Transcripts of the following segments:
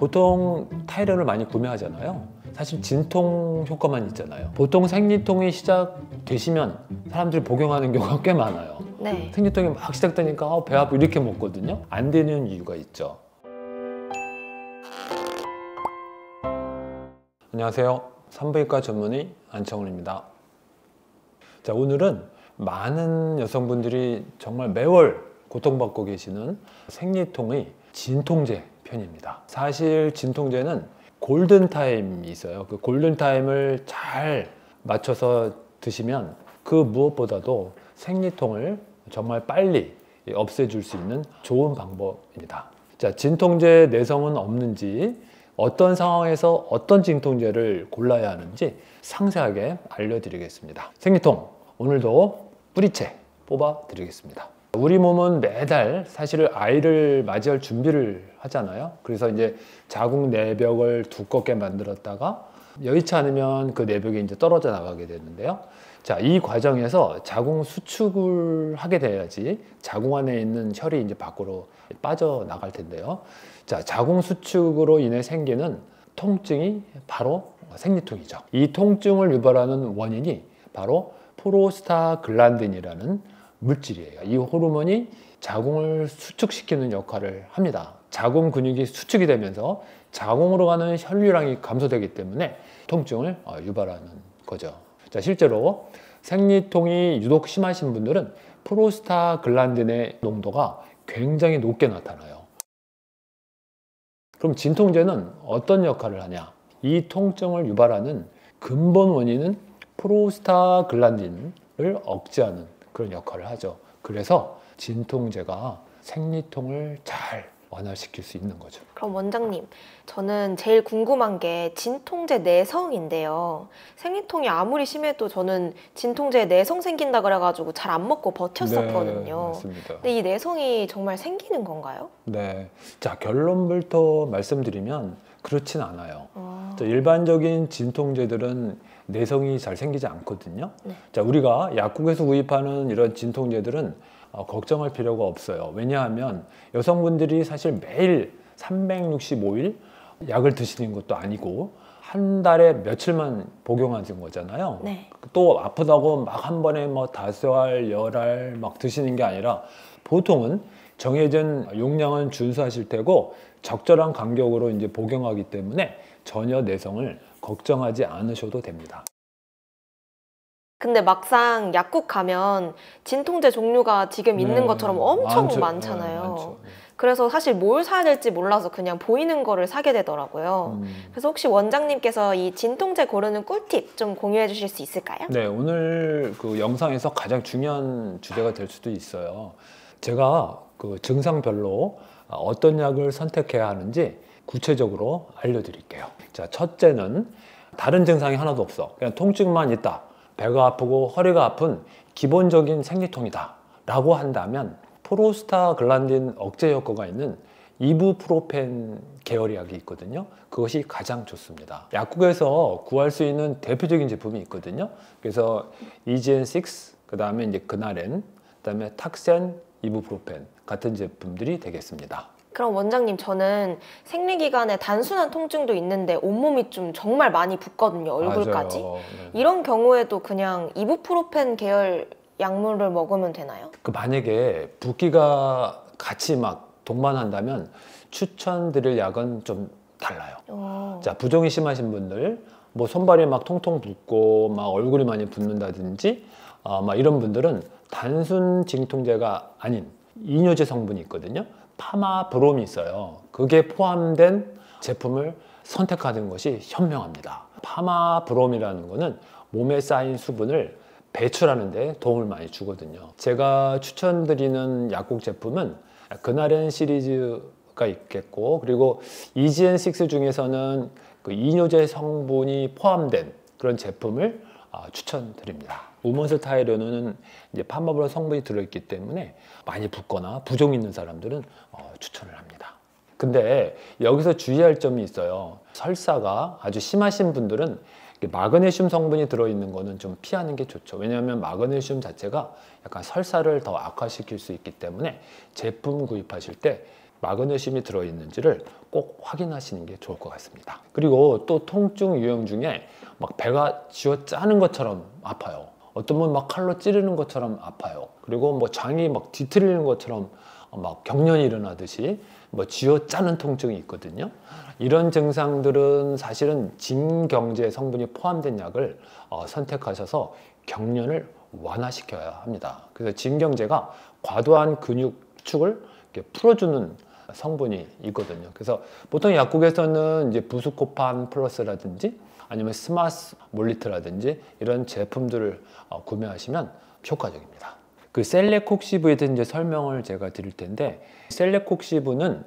보통 타이레놀을 많이 구매하잖아요. 사실 진통 효과만 있잖아요. 보통 생리통이 시작되시면 사람들이 복용하는 경우가 꽤 많아요. 네. 생리통이 막 시작되니까 배 아프고 이렇게 먹거든요. 안 되는 이유가 있죠. 안녕하세요. 산부인과 전문의 안창훈입니다. 자, 오늘은 많은 여성분들이 정말 매월 고통받고 계시는 생리통의 진통제 편입니다. 사실 진통제는 골든타임이 있어요. 그 골든타임을 잘 맞춰서 드시면 그 무엇보다도 생리통을 정말 빨리 없애줄 수 있는 좋은 방법입니다. 자, 진통제 내성은 없는지, 어떤 상황에서 어떤 진통제를 골라야 하는지 상세하게 알려드리겠습니다. 생리통, 오늘도 뿌리채 뽑아 드리겠습니다. 우리 몸은 매달 사실 아이를 맞이할 준비를 하잖아요. 그래서 이제 자궁 내벽을 두껍게 만들었다가 여의치 않으면 그 내벽이 이제 떨어져 나가게 되는데요. 자, 이 과정에서 자궁 수축을 하게 돼야지 자궁 안에 있는 혈이 이제 밖으로 빠져나갈 텐데요. 자, 자궁 수축으로 인해 생기는 통증이 바로 생리통이죠. 이 통증을 유발하는 원인이 바로 프로스타글란딘이라는 물질이에요. 이 호르몬이 자궁을 수축시키는 역할을 합니다. 자궁 근육이 수축이 되면서 자궁으로 가는 혈류량이 감소되기 때문에 통증을 유발하는 거죠. 자, 실제로 생리통이 유독 심하신 분들은 프로스타글란딘의 농도가 굉장히 높게 나타나요. 그럼 진통제는 어떤 역할을 하냐? 이 통증을 유발하는 근본 원인은 프로스타글란딘을 억제하는 그런 역할을 하죠. 그래서 진통제가 생리통을 잘 완화시킬 수 있는 거죠. 그럼 원장님, 저는 제일 궁금한 게 진통제 내성인데요. 생리통이 아무리 심해도 저는 진통제 내성 생긴다 그래가지고 잘 안 먹고 버텼었거든요. 네, 맞습니다. 근데 이 내성이 정말 생기는 건가요? 네. 자, 결론부터 말씀드리면 그렇진 않아요. 자, 일반적인 진통제들은 내성이 잘 생기지 않거든요. 네. 자, 우리가 약국에서 구입하는 이런 진통제들은 걱정할 필요가 없어요. 왜냐하면 여성분들이 사실 매일 365일 약을 드시는 것도 아니고 한 달에 며칠만 복용하는 거잖아요. 네. 또 아프다고 막 한 번에 뭐 5알, 10알 막 드시는 게 아니라 보통은 정해진 용량은 준수하실 테고 적절한 간격으로 이제 복용하기 때문에 전혀 내성을 걱정하지 않으셔도 됩니다. 근데 막상 약국 가면 진통제 종류가 지금 있는 것처럼 엄청 많잖아요. 많죠. 그래서 사실 뭘 사야 될지 몰라서 그냥 보이는 거를 사게 되더라고요. 그래서 혹시 원장님께서 이 진통제 고르는 꿀팁 좀 공유해 주실 수 있을까요? 네, 오늘 그 영상에서 가장 중요한 주제가 될 수도 있어요. 제가 그 증상별로 어떤 약을 선택해야 하는지 구체적으로 알려드릴게요. 자, 첫째는 다른 증상이 하나도 없어. 그냥 통증만 있다. 배가 아프고 허리가 아픈 기본적인 생리통이다 라고 한다면 프로스타글란딘 억제 효과가 있는 이부프로펜 계열의 약이 있거든요. 그것이 가장 좋습니다. 약국에서 구할 수 있는 대표적인 제품이 있거든요. 그래서 이지엔6, 그 다음에 이제 그나렌, 그 다음에 탁센, 이부프로펜 같은 제품들이 되겠습니다. 그럼 원장님, 저는 생리기간에 단순한 통증도 있는데 온몸이 좀 정말 많이 붓거든요, 얼굴까지. 맞아요. 네. 이런 경우에도 그냥 이부프로펜 계열 약물을 먹으면 되나요? 그 만약에 붓기가 같이 막 동반한다면 추천드릴 약은 좀 달라요. 자, 부종이 심하신 분들, 뭐 손발이 막 통통 붓고 막 얼굴이 많이 붓는다든지 막 이런 분들은 단순 진통제가 아닌 이뇨제 성분이 있거든요. 파마브롬이 있어요. 그게 포함된 제품을 선택하는 것이 현명합니다. 파마브롬이라는 거는 몸에 쌓인 수분을 배출하는 데 도움을 많이 주거든요. 제가 추천드리는 약국 제품은 그나렌 시리즈가 있겠고, 그리고 이지엔6 중에서는 그 이뇨제 성분이 포함된 그런 제품을 추천드립니다. 우먼스 타이레놀은 이제 파마브롬 성분이 들어있기 때문에 많이 붓거나 부종 있는 사람들은 추천을 합니다. 근데 여기서 주의할 점이 있어요. 설사가 아주 심하신 분들은 마그네슘 성분이 들어있는 거는 좀 피하는 게 좋죠. 왜냐하면 마그네슘 자체가 약간 설사를 더 악화시킬 수 있기 때문에 제품 구입하실 때 마그네슘이 들어있는지를 꼭 확인하시는 게 좋을 것 같습니다. 그리고 또 통증 유형 중에 막 배가 쥐어 짜는 것처럼 아파요. 어떤 분은 막 칼로 찌르는 것처럼 아파요. 그리고 뭐 장이 막 뒤틀리는 것처럼 막 경련이 일어나듯이 뭐 쥐어 짜는 통증이 있거든요. 이런 증상들은 사실은 진경제 성분이 포함된 약을 선택하셔서 경련을 완화시켜야 합니다. 그래서 진경제가 과도한 근육축을 이렇게 풀어주는 성분이 있거든요. 그래서 보통 약국에서는 이제 부스코판 플러스라든지 아니면 스마스 몰리트라든지 이런 제품들을 구매하시면 효과적입니다. 그 셀레콕시브에 대해서 이제 설명을 제가 드릴 텐데, 셀레콕시브는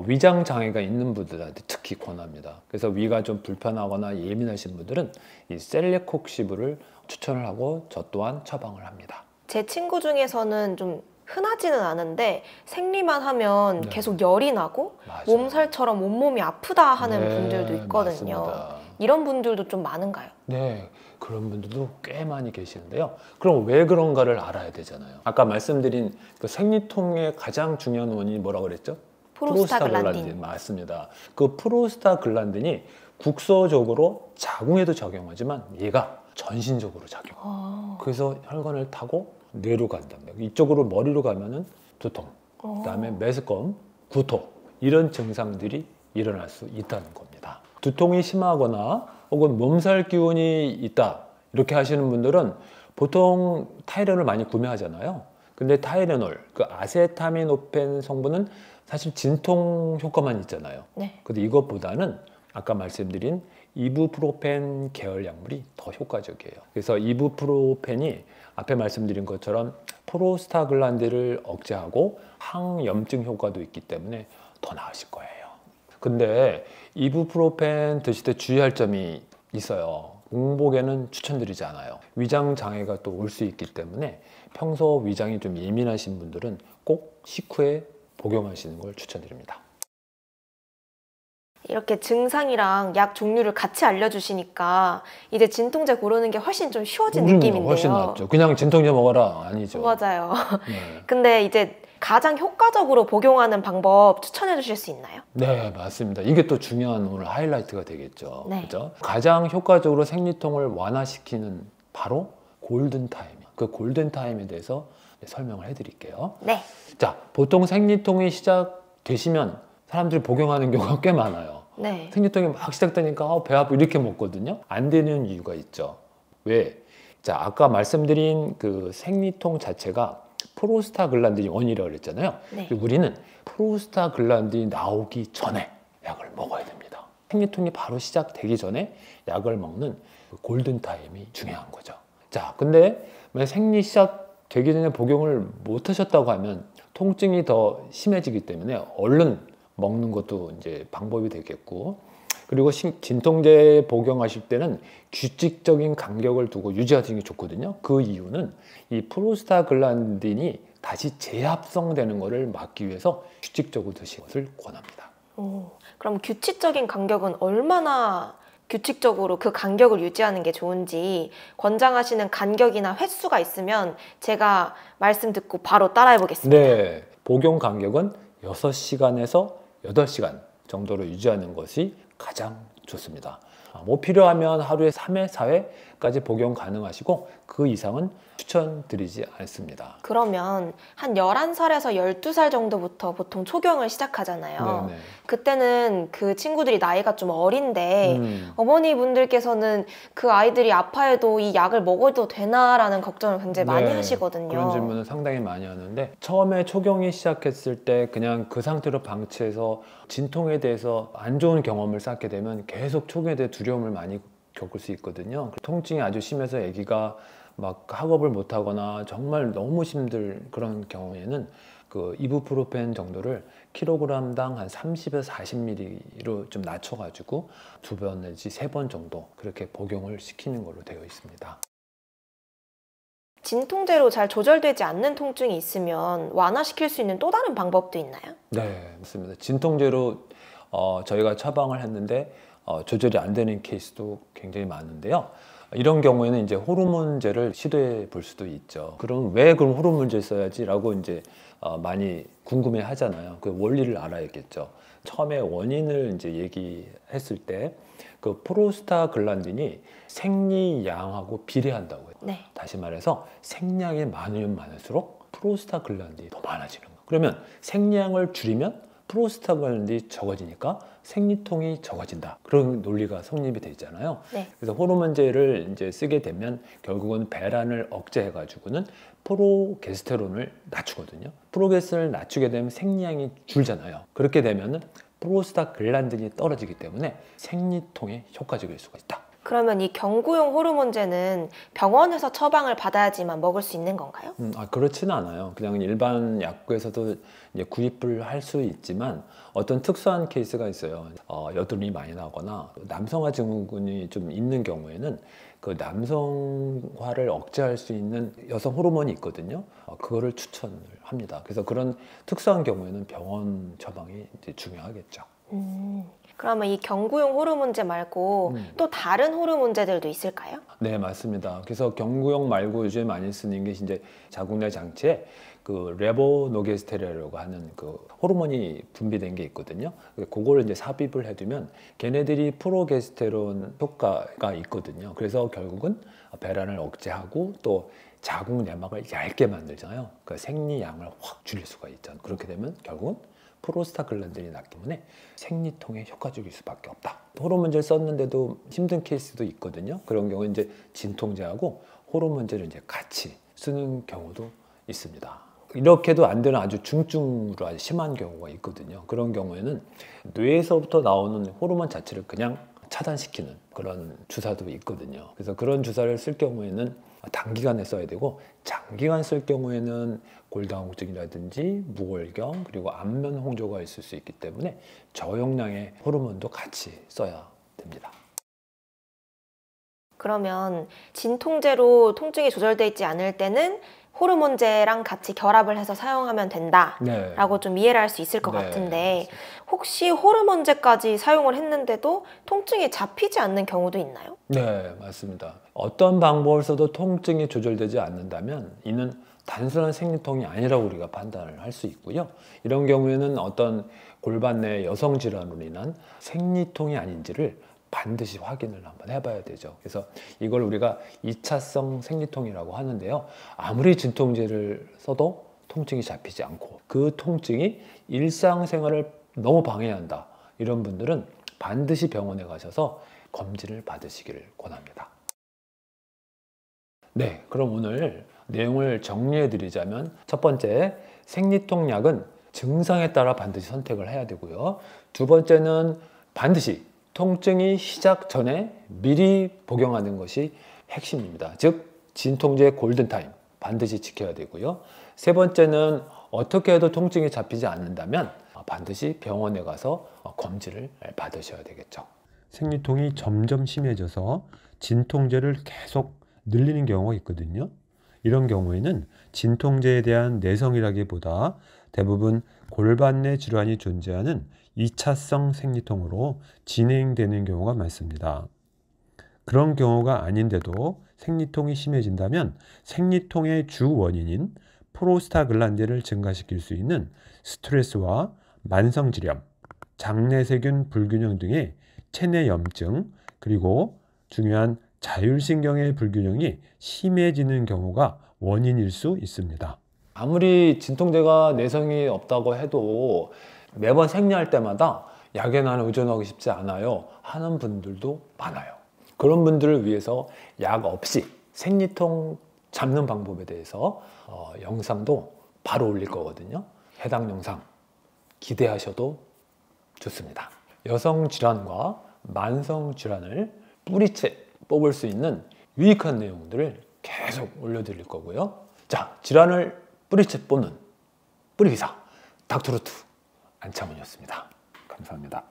위장 장애가 있는 분들한테 특히 권합니다. 그래서 위가 좀 불편하거나 예민하신 분들은 이 셀레콕시브를 추천을 하고 저 또한 처방을 합니다. 제 친구 중에서는 좀 흔하지는 않은데 생리만 하면 네. 계속 열이 나고 맞아요. 몸살처럼 온몸이 아프다 하는 네, 분들도 있거든요. 맞습니다. 이런 분들도 좀 많은가요? 네, 그런 분들도 꽤 많이 계시는데요. 그럼 왜 그런가를 알아야 되잖아요. 아까 말씀드린 그 생리통의 가장 중요한 원인이 뭐라고 그랬죠? 프로스타글란딘. 맞습니다. 그 프로스타글란딘이 국소적으로 자궁에도 적용하지만 얘가 전신적으로 작용. 그래서 혈관을 타고 뇌로 간단 말이에요. 이쪽으로 머리로 가면은 두통, 그다음에 메스꺼움, 구토 이런 증상들이 일어날 수 있다는 겁니다. 두통이 심하거나 혹은 몸살 기운이 있다 이렇게 하시는 분들은 보통 타이레놀을 많이 구매하잖아요. 근데 타이레놀, 그 아세타미노펜 성분은 사실 진통 효과만 있잖아요. 네. 근데 이것보다는 아까 말씀드린 이부프로펜 계열 약물이 더 효과적이에요. 그래서 이부프로펜이 앞에 말씀드린 것처럼 프로스타글란딘을 억제하고 항염증 효과도 있기 때문에 더 나으실 거예요. 근데 이부프로펜 드실 때 주의할 점이 있어요. 공복에는 추천드리지 않아요. 위장 장애가 또 올 수 있기 때문에 평소 위장이 좀 예민하신 분들은 꼭 식후에 복용하시는 걸 추천드립니다. 이렇게 증상이랑 약 종류를 같이 알려주시니까 이제 진통제 고르는 게 훨씬 좀 쉬워진 느낌인데요. 훨씬 낫죠. 그냥 진통제 먹어라 아니죠. 맞아요. 네. 근데 이제 가장 효과적으로 복용하는 방법 추천해 주실 수 있나요? 네, 맞습니다. 이게 또 중요한 오늘 하이라이트가 되겠죠. 네. 그죠? 가장 효과적으로 생리통을 완화시키는 바로 골든타임. 그 골든타임에 대해서 설명을 해드릴게요. 네. 자, 보통 생리통이 시작되시면 사람들이 복용하는 경우가 꽤 많아요. 네. 생리통이 막 시작되니까 배 아프고 이렇게 먹거든요. 안 되는 이유가 있죠. 왜? 자, 아까 말씀드린 그 생리통 자체가 프로스타글란딘이 원인이라고 그랬잖아요. 네. 우리는 프로스타글란딘이 나오기 전에 약을 먹어야 됩니다. 생리통이 바로 시작되기 전에 약을 먹는 그 골든타임이 중요한 거죠. 자, 근데 만약 생리 시작되기 전에 복용을 못 하셨다고 하면 통증이 더 심해지기 때문에 얼른 먹는 것도 이제 방법이 되겠고, 그리고 진통제 복용하실 때는 규칙적인 간격을 두고 유지하시는 게 좋거든요. 그 이유는 이 프로스타글란딘이 다시 재합성되는 것을 막기 위해서 규칙적으로 드시는 것을 권합니다. 그럼 규칙적인 간격은 얼마나 규칙적으로 그 간격을 유지하는 게 좋은지 권장하시는 간격이나 횟수가 있으면 제가 말씀 듣고 바로 따라해 보겠습니다. 네, 복용 간격은 6시간에서 8시간 정도로 유지하는 것이 가장 좋습니다. 뭐 필요하면 하루에 3회, 4회까지 복용 가능하시고 그 이상은 추천드리지 않습니다. 그러면 한 11살에서 12살 정도부터 보통 초경을 시작하잖아요. 네네. 그때는 그 친구들이 나이가 좀 어린데 어머니분들께서는 그 아이들이 아파해도 이 약을 먹어도 되나라는 걱정을 굉장히 많이 하시거든요. 그런 질문을 상당히 많이 하는데, 처음에 초경이 시작했을 때 그냥 그 상태로 방치해서 진통에 대해서 안 좋은 경험을 쌓게 되면 계속 초경에 대해 두려움을 많이 겪을 수 있거든요. 통증이 아주 심해서 아기가 막 학업을 못하거나 정말 너무 힘들 그런 경우에는 그 이부프로펜 정도를 킬로그램당 한 30에서 40ml로 좀 낮춰가지고 2번 내지 3번 정도 그렇게 복용을 시키는 걸로 되어 있습니다. 진통제로 잘 조절되지 않는 통증이 있으면 완화시킬 수 있는 또 다른 방법도 있나요? 네, 맞습니다. 진통제로 저희가 처방을 했는데 조절이 안 되는 케이스도 굉장히 많은데요. 이런 경우에는 이제 호르몬제를 시도해 볼 수도 있죠. 그럼 호르몬제 써야지라고 이제 많이 궁금해 하잖아요. 그 원리를 알아야겠죠. 처음에 원인을 이제 얘기했을 때 그 프로스타글란딘이 생리양하고 비례한다고요. 네. 다시 말해서 생량이 많으면 많을수록 프로스타글란딘이 더 많아지는 거예요. 그러면 생량을 줄이면 프로스타글란딘이 적어지니까 생리통이 적어진다. 그런 논리가 성립이 돼 있잖아요. 네. 그래서 호르몬제를 이제 쓰게 되면 결국은 배란을 억제해 가지고는 프로게스테론을 낮추거든요. 프로게스테론을 낮추게 되면 생리량이 줄잖아요. 그렇게 되면은 프로스타글란딘이 떨어지기 때문에 생리통에 효과적일 수가 있다. 그러면 이 경구용 호르몬제는 병원에서 처방을 받아야지만 먹을 수 있는 건가요? 그렇지는 않아요. 그냥 일반 약국에서도 이제 구입을 할 수 있지만 어떤 특수한 케이스가 있어요. 여드름이 많이 나거나 남성화 증후군이 좀 있는 경우에는 그 남성화를 억제할 수 있는 여성 호르몬이 있거든요. 그거를 추천을 합니다. 그래서 그런 특수한 경우에는 병원 처방이 이제 중요하겠죠. 그러면 이 경구용 호르몬제 말고 또 다른 호르몬제들도 있을까요? 네, 맞습니다. 그래서 경구용 말고 요즘에 많이 쓰는 게 이제 자궁내 장치에 그 레보노게스테론이라고 하는 그 호르몬이 분비된 게 있거든요. 그거를 이제 삽입을 해두면 걔네들이 프로게스테론 효과가 있거든요. 그래서 결국은 배란을 억제하고 또 자궁 내막을 얇게 만들잖아요. 그 생리양을 확 줄일 수가 있잖아요. 그렇게 되면 결국은 프로스타글란딘이 낮기 때문에 생리통에 효과적일 수밖에 없다. 호르몬제를 썼는데도 힘든 케이스도 있거든요. 그런 경우는 이제 진통제하고 호르몬제를 이제 같이 쓰는 경우도 있습니다. 이렇게도 안 되는 아주 중증으로 아주 심한 경우가 있거든요. 그런 경우에는 뇌에서부터 나오는 호르몬 자체를 그냥 차단시키는 그런 주사도 있거든요. 그래서 그런 주사를 쓸 경우에는 단기간에 써야 되고 장기간 쓸 경우에는 골다공증이라든지 무골경 그리고 안면 홍조가 있을 수 있기 때문에 저용량의 호르몬도 같이 써야 됩니다. 그러면 진통제로 통증이 조절되어 있지 않을 때는 호르몬제랑 같이 결합을 해서 사용하면 된다라고 좀 이해를 할 수 있을 것 같은데 혹시 호르몬제까지 사용을 했는데도 통증이 잡히지 않는 경우도 있나요? 네, 맞습니다. 어떤 방법을 써도 통증이 조절되지 않는다면 이는 단순한 생리통이 아니라고 우리가 판단을 할 수 있고요. 이런 경우에는 어떤 골반 내 여성 질환으로 인한 생리통이 아닌지를 반드시 확인을 한번 해봐야 되죠. 그래서 이걸 우리가 2차성 생리통이라고 하는데요. 아무리 진통제를 써도 통증이 잡히지 않고 그 통증이 일상생활을 너무 방해한다. 이런 분들은 반드시 병원에 가셔서 검진을 받으시기를 권합니다. 네, 그럼 오늘 내용을 정리해 드리자면 첫 번째, 생리통 약은 증상에 따라 반드시 선택을 해야 되고요. 두 번째는 반드시 통증이 시작 전에 미리 복용하는 것이 핵심입니다. 즉 진통제 골든타임 반드시 지켜야 되고요. 세 번째는 어떻게 해도 통증이 잡히지 않는다면 반드시 병원에 가서 검진을 받으셔야 되겠죠. 생리통이 점점 심해져서 진통제를 계속 늘리는 경우가 있거든요. 이런 경우에는 진통제에 대한 내성이라기보다 대부분 골반 내 질환이 존재하는 2차성 생리통으로 진행되는 경우가 많습니다. 그런 경우가 아닌데도 생리통이 심해진다면 생리통의 주 원인인 프로스타글란딘을 증가시킬 수 있는 스트레스와 만성질염, 장내세균 불균형 등의 체내염증, 그리고 중요한 자율신경의 불균형이 심해지는 경우가 원인일 수 있습니다. 아무리 진통제가 내성이 없다고 해도 매번 생리할 때마다 약에 나는 의존하고 싶지 않아요 하는 분들도 많아요. 그런 분들을 위해서 약 없이 생리통 잡는 방법에 대해서 영상도 바로 올릴 거거든요. 해당 영상 기대하셔도 좋습니다. 여성 질환과 만성 질환을 뿌리째 뽑을 수 있는 유익한 내용들을 계속 올려드릴 거고요. 자, 질환을 뿌리째 뽑는 뿌리기사 닥터루트 안창훈이었습니다. 감사합니다.